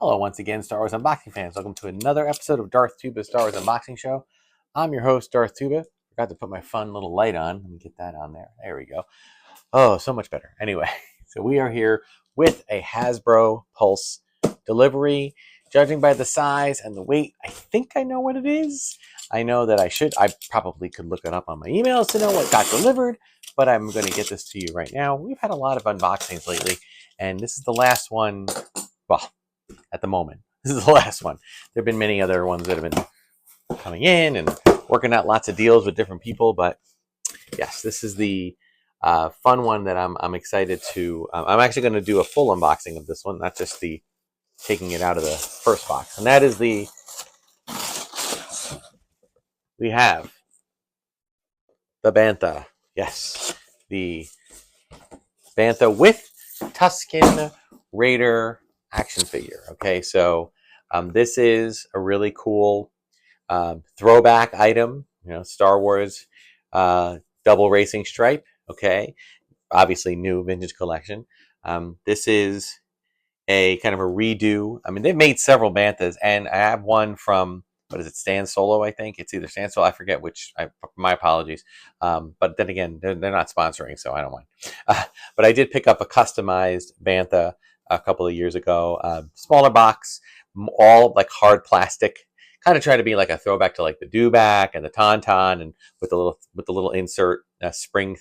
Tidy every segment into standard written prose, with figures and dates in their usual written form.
Hello once again, Star Wars unboxing fans. Welcome to another episode of Darth Tuba's Star Wars Unboxing Show. I'm your host, Darth Tuba. Forgot to put my fun little light on. Let me get that on there. There we go. Oh, so much better. Anyway, so we are here with a Hasbro Pulse delivery. Judging by the size and the weight, I think I know what it is. I know that I probably could look it up on my emails to know what got delivered, but I'm going to get this to you right now. We've had a lot of unboxings lately, and this is the last one. Well, at the moment, this is the last one. There have been many other ones that have been coming in and working out lots of deals with different people, but yes, this is the fun one that I'm excited to. I'm actually going to do a full unboxing of this one, not just the taking it out of the first box, and that is we have the Bantha. Yes, the Bantha with Tusken Raider action figure. Okay, so this is a really cool throwback item. You know, Star Wars double racing stripe. Okay, obviously new vintage collection. This is a kind of a redo. I mean, they've made several Banthas, and I have one from, what is it, Stan Solo, I think. It's either Stan Solo, I forget which. My apologies. But then again, they're not sponsoring, so I don't mind. But I did pick up a customized Bantha a couple of years ago. Smaller box, all like hard plastic. Kind of trying to be like a throwback to like the Dewback and the Tauntaun, and with the little insert spring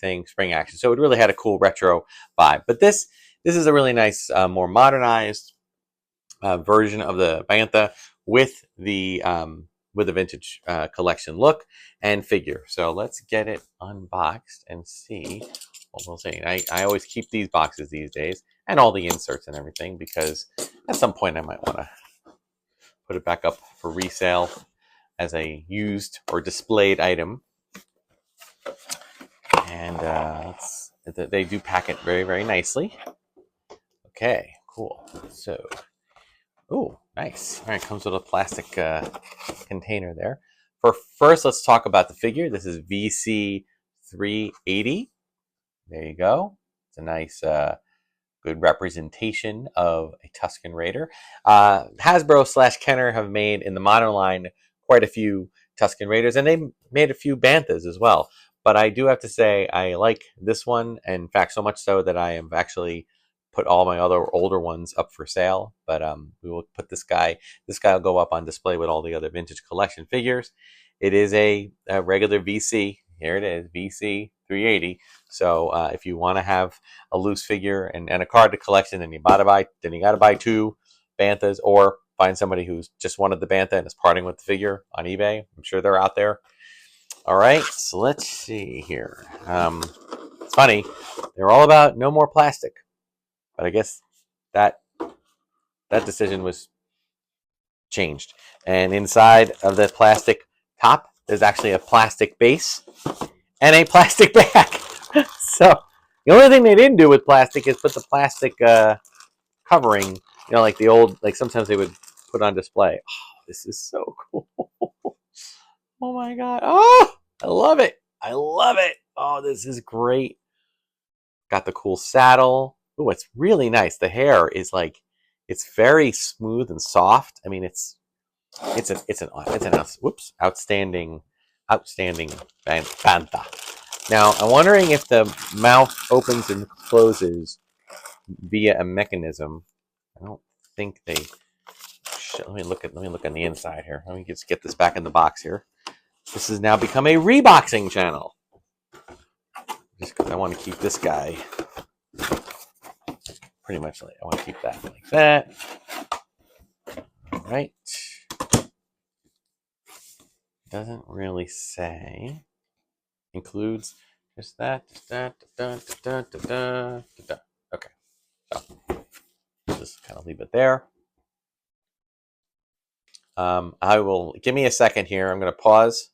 action. So it really had a cool retro vibe. But this is a really nice, more modernized version of the Bantha with the vintage collection look and figure. So let's get it unboxed and see what we'll see. I always keep these boxes these days and all the inserts and everything, because at some point I might want to put it back up for resale as a used or displayed item. And they do pack it very, very nicely. Okay, cool. So, oh, nice. All right, comes with a plastic container there. First, let's talk about the figure. This is VC 380. There you go. It's a nice, good representation of a Tusken Raider. Hasbro / Kenner have made in the modern line quite a few Tusken Raiders, and they made a few Banthas as well. But I do have to say I like this one, and in fact, so much so that I have actually put all my other older ones up for sale. But we will put this guy. This guy will go up on display with all the other vintage collection figures. It is a regular VC. Here it is, VC 380. So if you want to have a loose figure and a card to collection, and you got to buy two Banthas, or find somebody who's just wanted the Bantha and is parting with the figure on eBay. I'm sure they're out there. All right, so let's see here. It's funny, they're all about no more plastic, but I guess that decision was changed. And inside of the plastic top, there's actually a plastic base and a plastic bag. So the only thing they didn't do with plastic is put the plastic covering, you know, like the old, like sometimes they would put on display. Oh, this is so cool. Oh my God. Oh, I love it. I love it. Oh, this is great. Got the cool saddle. Oh, it's really nice. The hair is like, it's very smooth and soft. I mean, it's an outstanding Bantha. Now, I'm wondering if the mouth opens and closes via a mechanism. I don't think they should. Let me look on the inside here. Let me just get this back in the box here. This has now become a reboxing channel. Just because I want to keep this guy pretty much like, I want to keep that like that. All right. Doesn't really say. Includes just that. Okay. So just kind of leave it there. I will, give me a second here. I'm going to pause.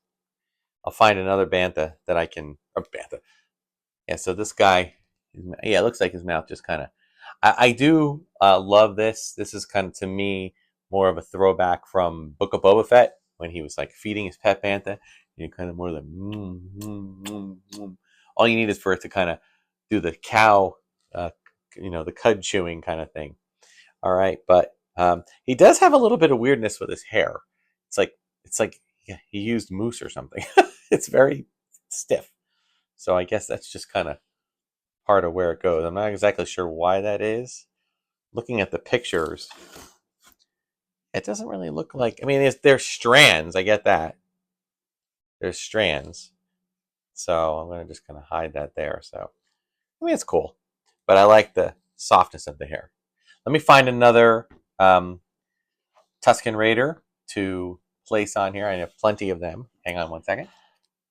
I'll find another Bantha that I can. Bantha. Yeah. So this guy. Yeah, it looks like his mouth just kind of. I do love this. This is kind of, to me, more of a throwback from Book of Boba Fett, when he was like feeding his pet Bantha. You kind of more like all you need is for it to kind of do the cow, the cud chewing kind of thing. All right, but He does have a little bit of weirdness with his hair. It's like he used mousse or something. It's very stiff. So I guess that's just kind of part of where it goes. I'm not exactly sure why that is. Looking at the pictures, it doesn't really look like. I mean, there's strands. I get that. There's strands. So I'm going to just kind of hide that there. So, I mean, it's cool. But I like the softness of the hair. Let me find another Tusken Raider to place on here. I have plenty of them. Hang on one second.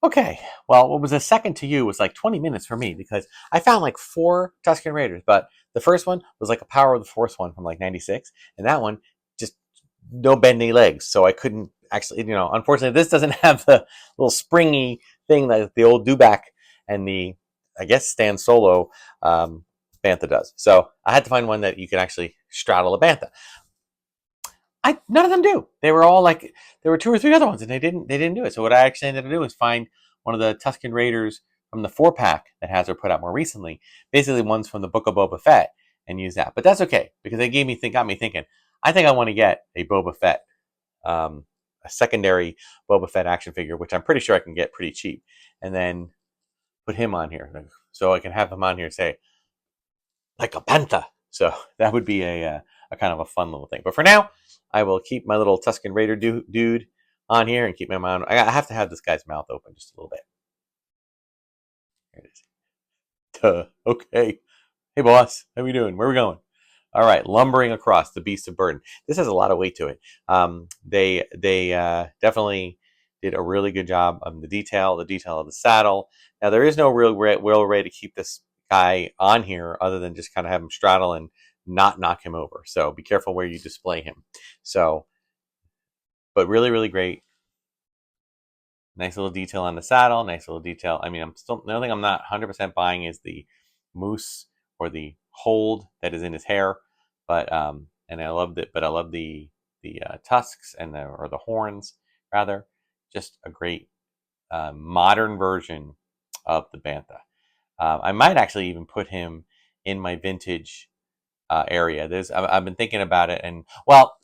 Okay, well, what was a second to you was like 20 minutes for me because I found like 4 Tusken Raiders, but the first one was like a Power of the Force one from like 96, and that one just no bendy legs, so I couldn't actually, unfortunately, this doesn't have the little springy thing that the old Dewback and the, I guess, Stan Solo Bantha does. So I had to find one that you can actually straddle a Bantha. None of them do. They were all like, there were 2 or 3 other ones, and they didn't do it. So what I actually ended up doing was find one of the Tusken Raiders from the 4-pack that Hasbro put out more recently, basically ones from the Book of Boba Fett, and use that. But that's okay because they got me thinking. I think I want to get a Boba Fett, a secondary Boba Fett action figure, which I'm pretty sure I can get pretty cheap, and then put him on here, so I can have him on here and say like a Bantha. So that would be a kind of a fun little thing. But for now, I will keep my little Tusken Raider dude on here and keep my mouth. I have to have this guy's mouth open just a little bit. Here it is. Duh. Okay. Hey, boss. How we doing? Where are we going? All right. Lumbering across the beast of burden. This has a lot of weight to it. They definitely did a really good job on the detail of the saddle. Now, there is no real way to keep this guy on here other than just kind of have him straddle and not knock him over. So be careful where you display him. So, but really, really great. Nice little detail on the saddle. Nice little detail. I mean, the only thing I'm not 100% buying is the mousse or the hold that is in his hair. But and I loved it. But I love the tusks and the horns rather. Just a great modern version of the Bantha. I might actually even put him in my vintage area. I've been thinking about it, and well,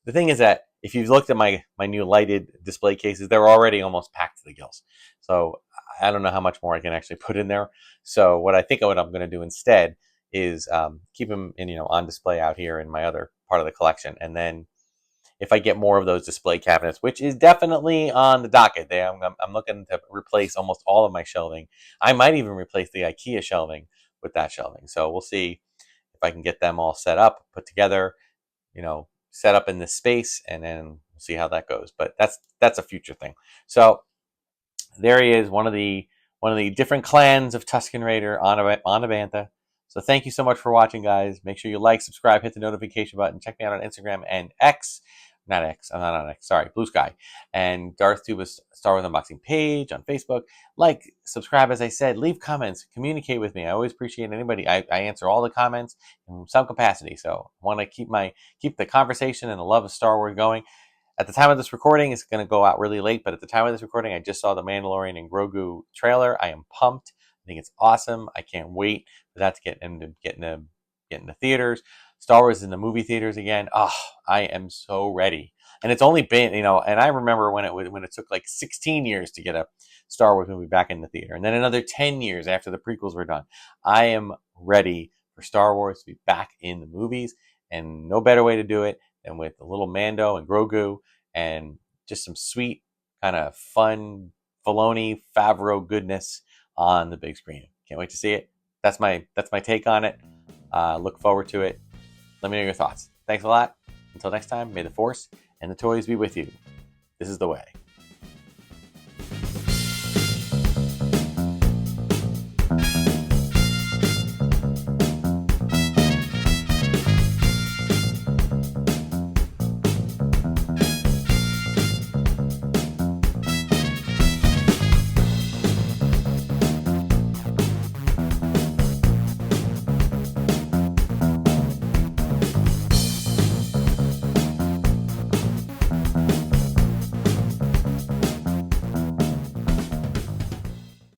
the thing is that if you've looked at my new lighted display cases, they're already almost packed to the gills. So I don't know how much more I can actually put in there. So what I'm going to do instead is keep them on display out here in my other part of the collection, and then if I get more of those display cabinets, which is definitely on the docket, I'm looking to replace almost all of my shelving. I might even replace the IKEA shelving with that shelving. So we'll see if I can get them all set up, put together, set up in this space, and then we'll see how that goes. But that's a future thing. So there he is, one of the different clans of Tusken Raider on a Bantha. So thank you so much for watching, guys. Make sure you like, subscribe, hit the notification button. Check me out on Instagram and X. Not X. I'm not on X. Sorry, Bluesky. And Darth Tuba's Star Wars Unboxing page on Facebook. Like, subscribe, as I said. Leave comments. Communicate with me. I always appreciate anybody. I answer all the comments in some capacity. So I want to keep the conversation and the love of Star Wars going. At the time of this recording, it's going to go out really late, but at the time of this recording, I just saw the Mandalorian and Grogu trailer. I am pumped. I think it's awesome. I can't wait for that to get into theaters. Star Wars in the movie theaters again. Oh, I am so ready. And it's only been, and I remember when it took like 16 years to get a Star Wars movie back in the theater, and then another 10 years after the prequels were done. I am ready for Star Wars to be back in the movies, and no better way to do it than with a little Mando and Grogu and just some sweet kind of fun Filoni Favreau goodness on the big screen. Can't wait to see it. That's my take on it. Look forward to it. Let me know your thoughts. Thanks a lot. Until next time, may the Force and the toys be with you. This is the way.